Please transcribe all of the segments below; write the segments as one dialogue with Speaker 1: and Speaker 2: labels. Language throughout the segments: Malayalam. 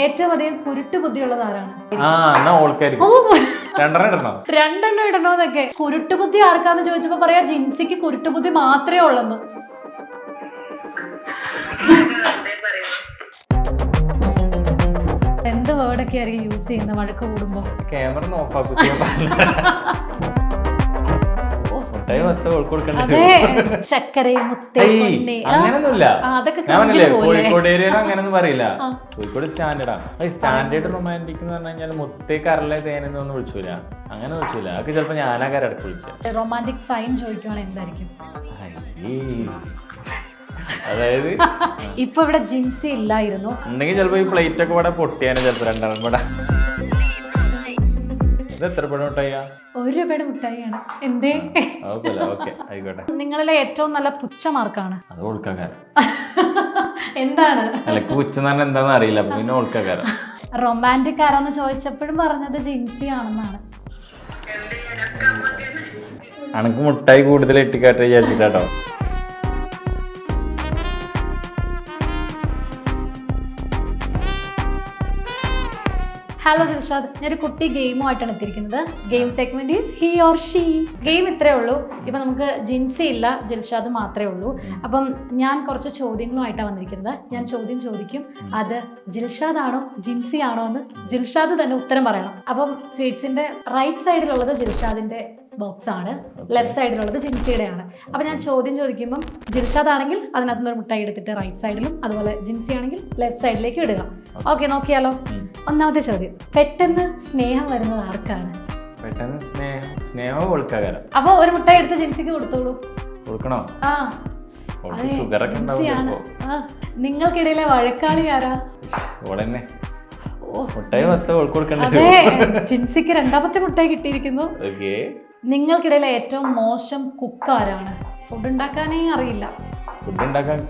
Speaker 1: ഏറ്റവും അധികം കുരുട്ട് ബുദ്ധിയുള്ളത് ആരാണ്? രണ്ടെണ്ണം ഇടണോന്നൊക്കെ. കുരുട്ട് ബുദ്ധി ആർക്കാന്ന് ചോദിച്ചപ്പോ പറയാ ജിൻസിക്ക് കുരുട്ട് ബുദ്ധി മാത്രമേ ഉള്ളെന്ന്. എന്ത് വേർഡൊക്കെ ആയിരിക്കും യൂസ് ചെയ്യുന്ന വഴക്ക് കൂടുമ്പോ? ചക്കരയും
Speaker 2: കോഴിക്കോട് ഏരിയ അങ്ങനൊന്നും പറയില്ല. കോഴിക്കോട് സ്റ്റാൻഡേർഡാണ്. സ്റ്റാൻഡേർഡ് റൊമാൻറ്റിക് എന്ന് പറഞ്ഞു കഴിഞ്ഞാൽ മുത്തേ കരളെ തേനെന്നൊന്നും വിളിച്ചൂല, അങ്ങനെ വിളിച്ചൂല. അതൊക്കെ ചിലപ്പോ ഞാനാ കരടക്ക് വിളിച്ച.
Speaker 1: റൊമാൻറ്റിക് സൈൻ ചോദിക്കുവാണെങ്കിൽ എന്തായിരിക്കും?
Speaker 2: അതായത്
Speaker 1: ഇപ്പൊ ഇവിടെ ജിൻസി ഇല്ലായിരുന്നു
Speaker 2: ഉണ്ടെങ്കിൽ ചിലപ്പോ ഈ പ്ലേറ്റ് ഒക്കെ ഇവിടെ പൊട്ടിയാനെ ചിലപ്പോ രണ്ടാളും കൂടെ. ഇത് എത്ര രൂപ മിഠായിയാ?
Speaker 1: 1 രൂപയുടെ മിഠായിയാണ്. എന്തേ?
Speaker 2: ആയിക്കോട്ടെ.
Speaker 1: നിങ്ങളിലെ ഏറ്റവും നല്ല പുച്ഛ മാർക്കാണ്?
Speaker 2: അത് ഓൾക്കാകാരം.
Speaker 1: എന്താണ്?
Speaker 2: അല്ല, പുച്ഛ എന്താന്ന് അറിയില്ല, പിന്നെ ഓൾക്കാകാരം.
Speaker 1: റൊമാൻറ്റിക് ആരാന്ന് ചോദിച്ചപ്പോഴും പറഞ്ഞത് ജിൻസി ആണെന്നാണ്.
Speaker 2: അനക്ക് മുട്ടായി കൂടുതൽ ഇട്ടിക്കാട്ടെ വിചാരിച്ചിട്ടാട്ടോ.
Speaker 1: ഹലോ ജിൽഷാദ്, ഞാനൊരു കുട്ടി ഗെയിമുമായിട്ടാണ് എത്തിയിരിക്കുന്നത്. Game segment is he or she. Game ഇത്രേ ഉള്ളൂ. ഇപ്പം നമുക്ക് ജിൻസി ഇല്ല, ജിൽഷാദ് മാത്രമേ ഉള്ളൂ. അപ്പം ഞാൻ കുറച്ച് ചോദ്യങ്ങളുമായിട്ടാണ് വന്നിരിക്കുന്നത്. ഞാൻ ചോദ്യം ചോദിക്കും, അത് ജിൽഷാദ് ആണോ ജിൻസി ആണോ എന്ന് ജിൽഷാദ് തന്നെ ഉത്തരം പറയണം. അപ്പം സ്വീറ്റ്സിന്റെ റൈറ്റ് സൈഡിലുള്ളത് ജിൽഷാദിന്റെ ബോക്സ് ആണ്, ലെഫ്റ്റ് സൈഡിലുള്ളത് ജിൻസിയുടെ ആണ്. അപ്പം ഞാൻ ചോദ്യം ചോദിക്കുമ്പം ജിൽഷാദ് ആണെങ്കിൽ അതിനകത്ത് നിന്ന് ഒരു മുട്ടായി എടുത്തിട്ട് റൈറ്റ് സൈഡിലും, അതുപോലെ ജിൻസി ആണെങ്കിൽ ലെഫ്റ്റ് സൈഡിലേക്ക് ഇടുക. ഓക്കെ, നോക്കിയാലോ? ഒന്നാമത്തെ ചോദ്യം, പെട്ടെന്ന് സ്നേഹം വരുന്നത് ആർക്കാണ്?
Speaker 2: പെട്ടെന്ന് സ്നേഹം ഓൾക്കാകാരം.
Speaker 1: അപ്പൊ ഒരു മുട്ടായി എടുത്ത് ജിൻസിക്ക് കൊടുത്തോളൂ.
Speaker 2: കൊടുക്കണോ?
Speaker 1: ആ, ജിൻസിയാണ്. നിങ്ങൾക്കിടയിലെ വഴക്കാളി ആരാ?
Speaker 2: ഓളെന്നെ.
Speaker 1: അതെ, ജിൻസിക്ക് രണ്ടാമത്തെ മുട്ടായി കിട്ടിയിരിക്കുന്നു. നിങ്ങൾക്കിടയിലെ ഏറ്റവും മോശം കുക്ക് ആരാണ്? ഫുഡ് ഉണ്ടാക്കാനേ അറിയില്ല.
Speaker 2: ഫുഡ് ഉണ്ടാക്കാൻ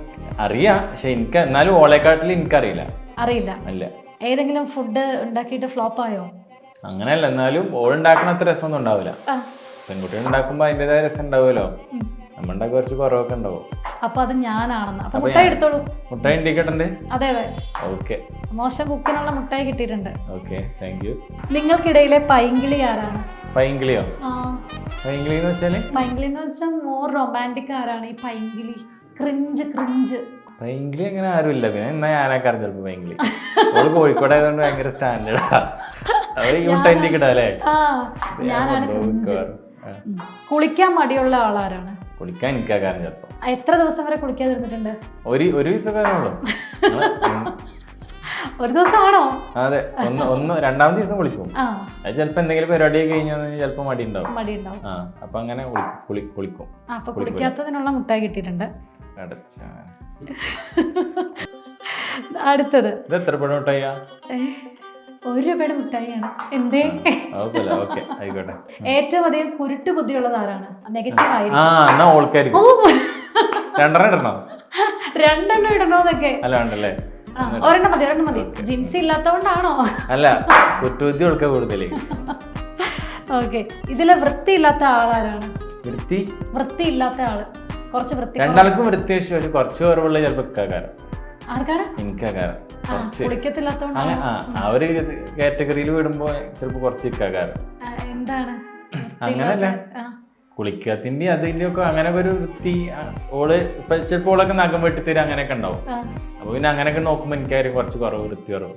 Speaker 2: അറിയാം, പക്ഷെ എനിക്ക് എന്നാലും ഓളെക്കാട്ടിൽ എനിക്കറിയില്ല.
Speaker 1: അറിയില്ല? അല്ല. ഏതെങ്കിലും ഫുഡ് ഉണ്ടാക്കിയിട്ട് ഫ്ലോപ്പ് ആയോ?
Speaker 2: അങ്ങനെയല്ല, എന്നാലും ഓൾ ഉണ്ടാക്കണ അത്ര രസമൊന്നും ഉണ്ടാവില്ല. പെൺകുട്ടികൾ ഉണ്ടാക്കുമ്പോ അതിൻ്റെതായ രസം ഉണ്ടാവുമല്ലോ. നമ്മളുടെ കുറച്ച് കുറവൊക്കെ ഉണ്ടാവും.
Speaker 1: അപ്പൊ അത് ഞാനാണെന്ന്. അപ്പൊ മുട്ടായി എടുത്തോളൂ.
Speaker 2: മുട്ടായി ഇൻഡിക്കേറ്റർ?
Speaker 1: അതെ അതെ.
Speaker 2: ഓക്കെ,
Speaker 1: മോശം കുക്കിനുള്ള മുട്ടായി കിട്ടിയിട്ടുണ്ട്.
Speaker 2: Okay, thank you.
Speaker 1: നിങ്ങൾക്കിടയിലെ പൈങ്കിളി ആരാണ്?
Speaker 2: പൈങ്കിളിയോ? പൈങ്കിളി എന്ന് വെച്ചാല്?
Speaker 1: പൈങ്കിളി എന്ന് വെച്ചാൽ മോർ റൊമാൻറ്റിക് ആരാണ്? ഈ പൈങ്കിളി ക്രിഞ്ച് ക്രിഞ്ച്.
Speaker 2: പൈങ്കിളി അങ്ങനെ ആരും ഇല്ല. പിന്നെ എന്നാ ഞാനാക്കാറ് ചിലപ്പോ പൈങ്കിളി. ഓള് കോഴിക്കോട് ആയതുകൊണ്ട് ഭയങ്കര സ്റ്റാൻഡേർഡാ. അവര് ഈ മുട്ടായി ഇൻഡിക്കേറ്റർ അല്ലേ?
Speaker 1: ഞാനാണ് ക്രിഞ്ച്. കുളിക്കാൻ മടിയുള്ള ആളാരാണ്?
Speaker 2: കുളിക്കാൻ എനിക്കാകാരം ചിലപ്പോ.
Speaker 1: എത്ര ദിവസം വരെ കുളിക്കാതിരുന്നിട്ടുണ്ട്?
Speaker 2: ഒരു ദിവസമൊക്കെ.
Speaker 1: ഒരു ദിവസമാണോ?
Speaker 2: അതെ, രണ്ടാമത്തെ ദിവസം കുളിക്കും. അത് ചിലപ്പോ എന്തെങ്കിലും പരിപാടി കഴിഞ്ഞാൽ ചിലപ്പോ മടി ഉണ്ടാവും. അപ്പൊ അങ്ങനെ കുളിക്കും.
Speaker 1: അപ്പൊ കുളിക്കാത്തതിനുള്ള മുട്ടായി കിട്ടിയിട്ടുണ്ട്. അടുത്തത്,
Speaker 2: ഇത് എത്ര രൂപ മിഠായിയാ?
Speaker 1: 1 രൂപയുടെ മിഠായിയാണ്. എന്തേ?
Speaker 2: ആയിക്കോട്ടെ.
Speaker 1: ഏറ്റവും അധികം കുരുട്ട് ബുദ്ധിയുള്ളത് ആരാണ്? നെഗറ്റീവ് ആയിരിക്കും. രണ്ടെണ്ണം ഇടണോന്നൊക്കെ. ഒരെണ്ണം മതി. ജിൻസി ഇല്ലാത്തോണ്ടാണോ?
Speaker 2: അല്ല, കുറ്റുബുദ്ധി ഓൾക്കാ കൂടുതല്.
Speaker 1: ഓക്കെ, ഇതിലെ വൃത്തിയില്ലാത്ത ആളാരാണ്? വൃത്തിയില്ലാത്ത ആള്. കുറച്ച് വൃത്തി.
Speaker 2: രണ്ടാൾക്കും വൃത്തി കുറച്ച് കുറവുള്ള ചിലപ്പോ
Speaker 1: ആർക്കാണ്?
Speaker 2: എനിക്കാകാരം.
Speaker 1: കുളിക്കത്തില്ലാത്തോണ്ടാണ്.
Speaker 2: ആ ഒരു കാറ്റഗറിയിൽ വിടുമ്പോ ചിലപ്പോ കുറച്ച് ഇക്കാകാരം.
Speaker 1: എന്താണ്?
Speaker 2: അങ്ങനല്ല, കുളിക്കാത്തിന്റെ അതിന്റെ ഒക്കെ അങ്ങനെ ഒരു വൃത്തി. ഓള് ഇപ്പൊ ചിലപ്പോ ഓളൊക്കെ നഖം വെട്ടിത്തരും, അങ്ങനെയൊക്കെ ഉണ്ടാവും. അപ്പൊ പിന്നെ അങ്ങനെയൊക്കെ നോക്കുമ്പോ എനിക്കാരും കുറച്ച് കുറവ്, വൃത്തി കുറവ്.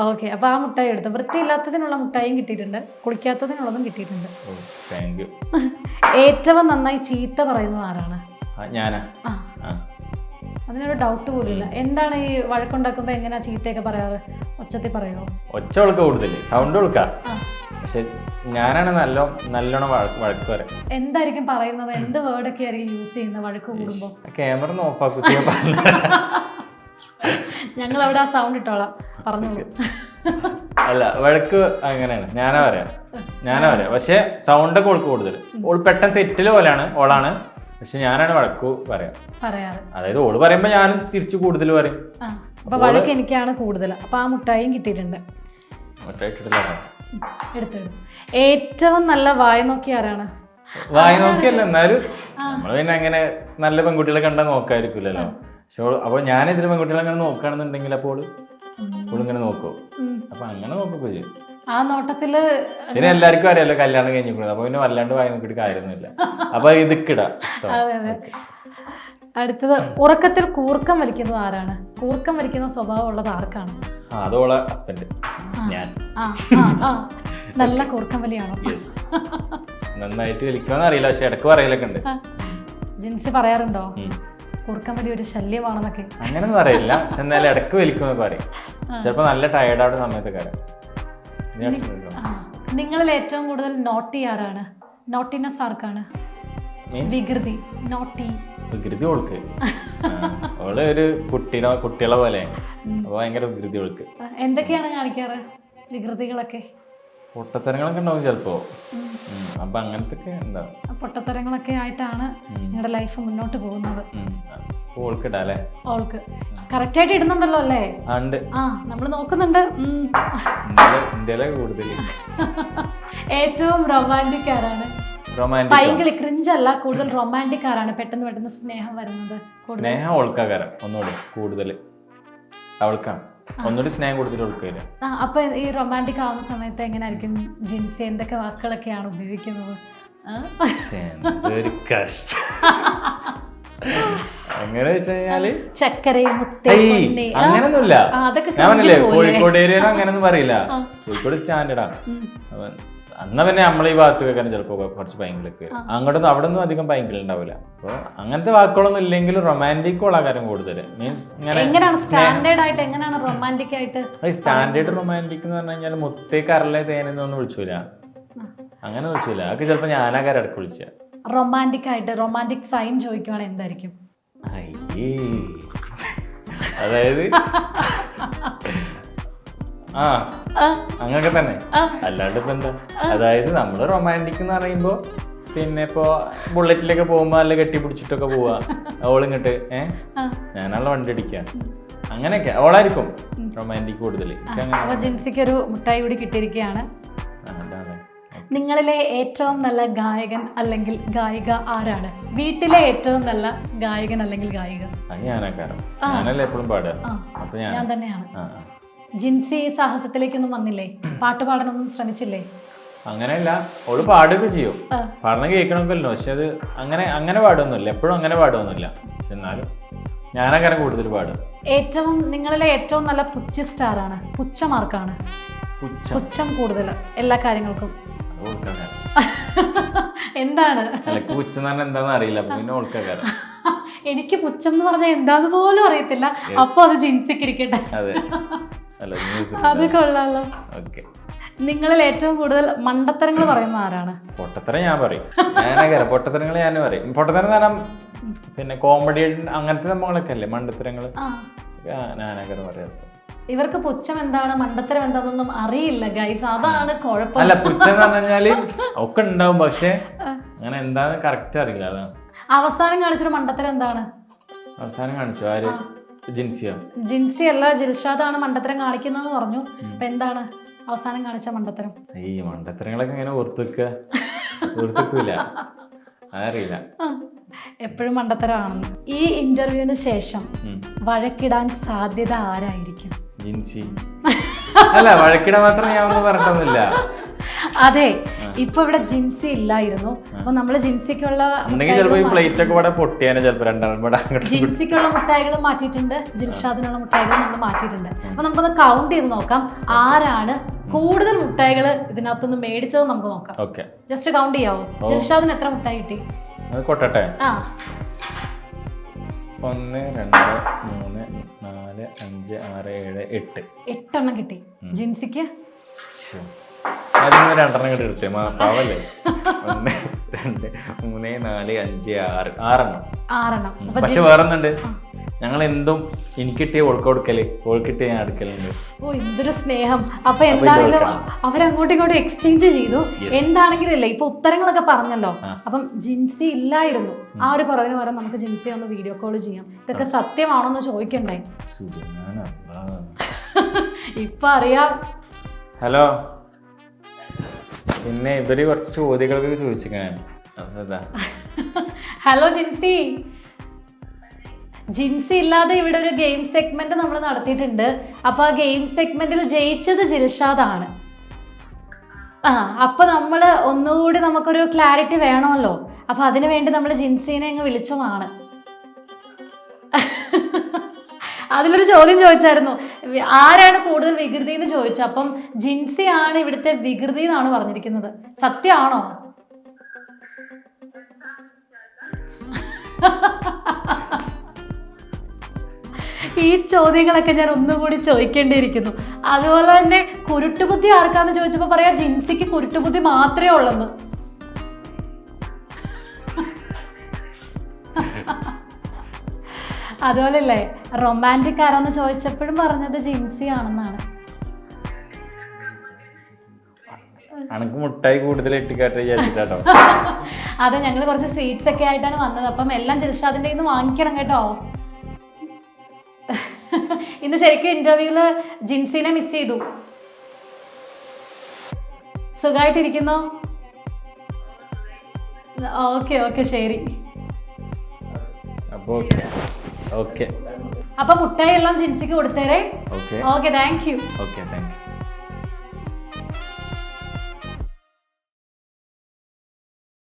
Speaker 1: ഓക്കെ, അപ്പൊ ആ മുട്ടായി എടുത്തു. വൃത്തിയില്ലാത്തതിനുള്ള മുട്ടായും കിട്ടിയിട്ടുണ്ട്, കുളിക്കാത്തതിനുള്ളതും കിട്ടിയിട്ടുണ്ട്.
Speaker 2: Thank you.
Speaker 1: ഏറ്റവും നന്നായി ചീത്ത പറയുന്നത് ആരാണ്?
Speaker 2: ഞാനാ.
Speaker 1: അതിനൊരു ഡൗട്ട് പോലില്ല. എന്താണ് ഈ വഴക്കുണ്ടാക്കുമ്പോ എങ്ങനെയാ ചീത്തയൊക്കെ പറയാറ്? ഒച്ചത്തിൽ പറയോ?
Speaker 2: ഒച്ച ഓൾക്ക കൂടുതല്, സൗണ്ട് ഓൾക്കാ. പക്ഷെ ഞാനാണ് നല്ലോണം വഴക്ക് പറയാം.
Speaker 1: എന്തായിരിക്കും പറയുന്നത്? എന്ത് വേർഡൊക്കെ ആയിരിക്കും യൂസ് ചെയ്യുന്നത് വഴക്ക് കൂടുമ്പോ?
Speaker 2: ക്യാമറ ഓഫാക്കു.
Speaker 1: ഞങ്ങൾ അവിടെ ആ സൗണ്ട് ഇട്ടോളാം, പറഞ്ഞോളൂ.
Speaker 2: അല്ല, വഴക്ക് അങ്ങനെയാണ്. ഞാനാ പറയാം. പക്ഷെ സൗണ്ടൊക്കെ ഓൾക്ക് കൂടുതൽ. ഓൾ പെട്ടെന്ന് തെറ്റില് പോലെയാണ് ഓളാണ്. പക്ഷെ ഞാനാണ് വഴക്കു പറയാറ്. അതായത് ഓള് പറയുമ്പോ ഞാനും തിരിച്ചു കൂടുതൽ പറയും.
Speaker 1: അപ്പൊ വഴക്ക് എനിക്കാണ് കൂടുതൽ. അപ്പൊ ആ മുട്ടായും കിട്ടിയിട്ടുണ്ട്. എടുത്തു. ഏറ്റവും നല്ല വായ നോക്കി ആരാണ്?
Speaker 2: വായ നോക്കിയല്ല, എന്നാലും നമ്മള് പിന്നെ അങ്ങനെ നല്ല പെൺകുട്ടികളെ കണ്ടാൽ നോക്കായിരിക്കില്ലല്ലോ. പക്ഷെ അപ്പൊ ഞാനെതിരെ പെൺകുട്ടികളെ അങ്ങനെ നോക്കുകയാണെന്നുണ്ടെങ്കിൽ അപ്പോൾ ഓളിങ്ങനെ നോക്കും. അപ്പൊ അങ്ങനെ നോക്കൊക്കെ ചെയ്യും.
Speaker 1: ആ നോട്ടത്തില്
Speaker 2: പിന്നെ എല്ലാവർക്കും അറിയാലോ കല്യാണം കഴിഞ്ഞിരിക്കുന്നത്. അപ്പൊ പിന്നെ വല്ലാണ്ട് വായി നോക്കിയിട്ട് കാര്യമൊന്നുമില്ല. അപ്പൊ ഇതൊക്കിടാ.
Speaker 1: അതെ അതെ. അടുത്തത്, ഉറക്കത്തിൽ കൂർക്കം വലിക്കുന്നത് ആരാണ്? കൂർക്കം വലിക്കുന്ന സ്വഭാവം ഉള്ളത് ആർക്കാണ്?
Speaker 2: അതോളെ ഹസ്ബൻഡ്, ഞാൻ.
Speaker 1: നല്ല കൂർക്കം വലിയാണോ?
Speaker 2: നന്നായിട്ട് വലിക്കുമെന്ന് അറിയില്ല, പക്ഷെ ഇടക്ക് പറയലൊക്കെ ഉണ്ട്.
Speaker 1: ജിൻസി പറയാറുണ്ടോ കൂർക്കം വലി ഒരു ശല്യമാണെന്നൊക്കെ?
Speaker 2: അങ്ങനെയൊന്നും അറിയില്ല, പക്ഷെ എന്നാലും ഇടക്ക് വലിക്കുമെന്ന് പറയും. ചിലപ്പോ നല്ല ടയർഡാവുന്ന സമയത്തൊക്കെ അറിയാം.
Speaker 1: നിങ്ങളിൽ ഏറ്റവും കൂടുതൽ നോട്ടി ആരാണ്? നോട്ടിനെസ് ആർക്കാണ്? വികൃതി, നോട്ടി.
Speaker 2: വികൃതി ഓൾക്ക്. അവള് ഒരു കുട്ടികളെ പോലെ ഭയങ്കര വികൃതി ഓൾക്ക്.
Speaker 1: എന്തൊക്കെയാണ് കാണിക്കാറ് വികൃതികളൊക്കെ?
Speaker 2: പൊട്ടത്തരങ്ങളൊക്കെ ഉണ്ടാവും ചിലപ്പോ. അപ്പൊ അങ്ങനത്തെ ഉണ്ടാവും.
Speaker 1: പൊട്ടത്തരങ്ങളൊക്കെ ആയിട്ടാണ് നിങ്ങളുടെ ലൈഫ് മുന്നോട്ട് പോകുന്നത്.
Speaker 2: ഓൾക്കിടാല്ലേ?
Speaker 1: ഓൾക്ക് കറക്റ്റ് ആയിട്ട് ഇടുന്നുണ്ടല്ലോ അല്ലേ? നമ്മള് നോക്കുന്നുണ്ട്.
Speaker 2: ഇന്ത്യയിലെ കൂടുതൽ.
Speaker 1: ഏറ്റവും റൊമാൻറ്റിക് ആരാണ്? പൈങ്കിളി ക്രിഞ്ചല്ല, കൂടുതൽ റൊമാൻറ്റിക് ആരാണ്? പെട്ടെന്ന് സ്നേഹം വരുന്നത്?
Speaker 2: സ്നേഹം ഓൾക്കാകാരം ഒന്നുകൂടി കൂടുതൽ. അവൾക്കാണ് ഒന്നുകൂടി സ്നേഹം കൂടുതൽ ഓൾക്കാര്.
Speaker 1: അപ്പൊ ഈ റൊമാൻറ്റിക് ആവുന്ന സമയത്ത് എങ്ങനെയായിരിക്കും ജിൻസി? എന്തൊക്കെ വാക്കുകളൊക്കെയാണ് ഉപയോഗിക്കുന്നത്?
Speaker 2: അങ്ങനെ വെച്ച് കഴിഞ്ഞാല്
Speaker 1: അങ്ങനൊന്നുമില്ല.
Speaker 2: ഞാൻ പറഞ്ഞില്ലേ കോഴിക്കോട് ഏരിയ അങ്ങനെയൊന്നും പറയില്ല. കോഴിക്കോട് സ്റ്റാൻഡേർഡാണ്. അന്ന് പിന്നെ നമ്മളെ ഈ ഭാഗത്ത് വെക്കാൻ ചിലപ്പോ കുറച്ച് ഭയങ്കരക്ക് അങ്ങോട്ടൊന്നും അവിടെ ഒന്നും അധികം ഭയങ്കര ഉണ്ടാവില്ല. അപ്പൊ അങ്ങനത്തെ വാക്കുകളൊന്നും ഇല്ലെങ്കിലും റൊമാൻറ്റിക് ഉള്ള കാര്യം കൂടുതൽ. മീൻസ് സ്റ്റാൻഡേർഡ് റൊമാൻറ്റിക് എന്ന് പറഞ്ഞു കഴിഞ്ഞാൽ മുത്തേ കരളെ തേനെന്നൊന്നും വിളിച്ചൂല, അങ്ങനെ വിളിച്ചൂല. അതൊക്കെ ചിലപ്പോ ഞാനാ കാര്യം ഇടക്ക് വിളിച്ച.
Speaker 1: റൊമാൻറ്റിക് ആയിട്ട് റൊമാൻറ്റിക് സൈൻ ചോദിക്കുവാണെങ്കിൽ എന്തായിരിക്കും?
Speaker 2: അതായത് അങ്ങനൊക്കെ തന്നെ, അല്ലാണ്ട് ഇപ്പൊ എന്താ. അതായത് നമ്മള് റൊമാൻറ്റിക് എന്ന് പറയുമ്പോ പിന്നെ ഇപ്പൊ ബുള്ളറ്റിലൊക്കെ പോകുമ്പോ നല്ല കെട്ടിപ്പിടിച്ചിട്ടൊക്കെ പോവാ. ഓളിങ്ങോട്ട് ഞാനുള്ള വണ്ടി അടിക്കുക, അങ്ങനെയൊക്കെ അവളായിരിക്കും റൊമാൻറ്റിക് കൂടുതൽ.
Speaker 1: ജിൻസിക്ക് ഒരു മുട്ടായി കൂടി കിട്ടിയിരിക്കുകയാണ്. നിങ്ങളിലെ ഏറ്റവും നല്ല ഗായകൻ അല്ലെങ്കിൽ ഗായിക ആരാണ്? വീട്ടിലെ ഏറ്റവും നല്ല ഗായകൻ അല്ലെങ്കിൽ ഗായിക?
Speaker 2: ഞാനല്ലേ എപ്പോഴും പാടുക.
Speaker 1: ഞാൻ തന്നെയാണ്. ജിൻസി സാഹസത്തിലേക്കൊന്നും വന്നില്ലേ? പാട്ട് പാടാനൊന്നും ശ്രമിച്ചില്ലേ?
Speaker 2: അങ്ങനെയല്ല, അവള് പാടുകയൊക്കെ ചെയ്യും, പാടണം കേൾക്കണമല്ലോ. പക്ഷെ അത് അങ്ങനെ പാടുമൊന്നുമില്ല, എപ്പോഴും അങ്ങനെ പാടുമൊന്നുമില്ല. എന്നാലും ഞാനങ്ങനെ കൂടുതൽ പാടും.
Speaker 1: നിങ്ങളിലെ ഏറ്റവും നല്ല പുച്ഛിസ്റ്റ് ആരാണ്? പുച്ഛമാർക്കാണ്? പുച്ഛം കൂടുതൽ എല്ലാ കാര്യങ്ങൾക്കും എന്താണ്?
Speaker 2: പുച്ഛം എന്ന് പറഞ്ഞാൽ എന്താണെന്ന് അറിയില്ല, പിന്നെ ഓൾക്കാരം.
Speaker 1: എനിക്ക് പുച്ഛം എന്ന് പറഞ്ഞാൽ എന്താന്ന് പോലും അറിയത്തില്ല. അപ്പൊ അത് ജിൻസിക്ക് ഇരിക്കട്ടെ. അത് കൊള്ളാലോ. നിങ്ങളിൽ ഏറ്റവും കൂടുതൽ മണ്ടത്തരങ്ങൾ പറയുന്ന ആരാണ്?
Speaker 2: പൊട്ടത്തരം ഞാൻ പറയും. പൊട്ടത്തരങ്ങൾ ഞാൻ പറയും. പൊട്ടത്തരം എന്ന് പറഞ്ഞാൽ പിന്നെ കോമഡി അങ്ങനത്തെ സംഭവങ്ങളൊക്കെ അല്ലേ മണ്ടത്തരങ്ങൾ, ഞാനങ്ങനെ പറയാം.
Speaker 1: ഇവർക്ക് പുച്ഛം എന്താണ് മണ്ടത്തരം എന്താണെന്നൊന്നും അറിയില്ല ഗൈസ്, അതാണ് കുഴപ്പം.
Speaker 2: അല്ല, പുച്ഛം എന്ന് പറഞ്ഞാല് ഒക്കെ ഉണ്ടാവും, പക്ഷെ അങ്ങനെ എന്താന്ന് കറക്റ്റ് അറിയില്ല, അതാണ്.
Speaker 1: അവസാനം കാണിച്ചൊരു മണ്ടത്തരം എന്താണ്?
Speaker 2: അവസാനം കാണിച്ചു ആര്?
Speaker 1: ജിൻസി അല്ല, ജിൽഷാദാണ് മണ്ടത്തരം കാണിക്കുന്നതെന്ന് പറഞ്ഞു. അപ്പൊ എന്താണ് അവസാനം കാണിച്ച മണ്ടത്തരം?
Speaker 2: ഈ മണ്ടത്തരങ്ങളൊക്കെ ഇങ്ങനെ ഓർത്തിക്കൂല, അറിയില്ല.
Speaker 1: എപ്പോഴും മണ്ടത്തരമാണെന്ന്. ഈ ഇന്റർവ്യൂവിന് ശേഷം വഴക്കിടാൻ സാധ്യത ആരായിരിക്കും?
Speaker 2: ജിൻസി. അല്ല, വഴക്കിടാൻ മാത്രം ഞാൻ ഒന്നും പറഞ്ഞിട്ടൊന്നുമില്ല.
Speaker 1: അതെ, ഇപ്പൊ ഇവിടെ ജിൻസി ഇല്ലായിരുന്നു. അപ്പൊ നമ്മള് ജിൻസിക്കുള്ള ജിൻസിക്കുള്ള മുട്ടായികളും മാറ്റിയിട്ടുണ്ട്, ജിൽഷാദിനുള്ള മുട്ടായികളും നമ്മൾ മാറ്റിയിട്ടുണ്ട്. അപ്പൊ നമുക്കൊന്ന് കൗണ്ട് ചെയ്ത് നോക്കാം ആരാണ് കൂടുതൽ മുട്ടായികൾ ഇതിനകത്തുനിന്ന് മേടിച്ചത് നമുക്ക് നോക്കാം. Just count ചെയ്യാവോ? ജിൽഷാദിന് എത്ര മുട്ടായി കിട്ടി?
Speaker 2: 1 2 3 4 5 6 7 8
Speaker 1: 8 കിട്ടി. ജിൻസിക്ക്
Speaker 2: 2 കിട്ടി. പാവല്ലേ. 1 2 3 4 5 6 പക്ഷെ വേറൊന്നുണ്ട്, ഞങ്ങൾ എന്തും എനിക്ക് കിട്ടിയ ഓൾക്കൊടുക്കല്, ഓൾക്കിട്ടിയ ഞാൻ അടുക്കലുണ്ട്.
Speaker 1: ഓ, എന്തൊരു സ്നേഹം. അപ്പൊ എന്താണെങ്കിലും അവരങ്ങോട്ടും ഇങ്ങോട്ടും എക്സ്ചേഞ്ച് ചെയ്തു. എന്താണെങ്കിലും ഇല്ലേ, ഇപ്പൊ ഉത്തരങ്ങളൊക്കെ പറഞ്ഞല്ലോ. അപ്പം ജിൻസി ഇല്ലായിരുന്നു, ആ ഒരു കുറവിന് പകരം നമുക്ക് ജിൻസി ഒന്ന് വീഡിയോ കോൾ ചെയ്യാം. ഇതൊക്കെ സത്യമാണോന്ന് ചോദിക്കണ്ടേ? ഇപ്പൊ അറിയാം.
Speaker 2: ഹലോ, പിന്നെ ഇവര് കുറച്ച് ചോദ്യങ്ങളൊക്കെ ചോദിച്ചിരിക്കണേ.
Speaker 1: ഹലോ ജിൻസി, ജിൻസി ഇല്ലാതെ ഇവിടെ ഒരു ഗെയിം സെഗ്മെന്റ് നമ്മൾ നടത്തിയിട്ടുണ്ട്. അപ്പൊ ആ ഗെയിം സെഗ്മെന്റിൽ ജയിച്ചത് ജിൽഷാദാണ്. അപ്പൊ നമ്മള് ഒന്നുകൂടി നമുക്കൊരു ക്ലാരിറ്റി വേണമല്ലോ. അപ്പൊ അതിനു വേണ്ടി നമ്മൾ ജിൻസിനെ അങ്ങ് വിളിച്ചതാണ്. അതിലൊരു ചോദ്യം ചോദിച്ചായിരുന്നു, ആരാണ് കൂടുതൽ വികൃതി എന്ന് ചോദിച്ചു. അപ്പം ജിൻസി ആണ് ഇവിടുത്തെ വികൃതി എന്നാണ് പറഞ്ഞിരിക്കുന്നത്. സത്യമാണോ? ഈ ചോദ്യങ്ങളൊക്കെ ഞാൻ ഒന്നുകൂടി ചോദിക്കേണ്ടിയിരിക്കുന്നു. അതുപോലെ തന്നെ കുരുട്ടുബുദ്ധി ആർക്കാന്ന് ചോദിച്ചപ്പോൾ പറയാ ജിൻസിക്ക് കുരുട്ടുബുദ്ധി മാത്രമേ ഉള്ളെന്ന്. അതുപോലെയല്ലേ റൊമാൻറ്റിക് ആരാന്ന് ചോദിച്ചപ്പോഴും പറഞ്ഞത് ജിൻസി ആണെന്നാണ്.
Speaker 2: അനക്ക് മുട്ടായി കൂടുതൽ ഇട്ടിക്കാട്ടെ വിചാരിച്ചിട്ടോ.
Speaker 1: അതെ, ഞങ്ങൾ കുറച്ച് സ്വീറ്റ്സ് ഒക്കെ ആയിട്ടാണ് വന്നത്. അപ്പം എല്ലാം ജിൽഷാദിന്റെ കയ്യിൽ നിന്ന് വാങ്ങിക്കണം കേട്ടോ. ഇന്ന് ശരിക്കും ഇന്റർവ്യൂല് ജിൻസിനെ മിസ് ചെയ്തു. സുഖമായിട്ടിരിക്കുന്നോ? ഓക്കെ ശരി.
Speaker 2: ഓക്കെ
Speaker 1: അപ്പൊ മുട്ടായി എല്ലാം ജിൻസിക്ക് കൊടുത്തേരേ.
Speaker 2: Okay
Speaker 1: thank you.
Speaker 2: Okay thank U.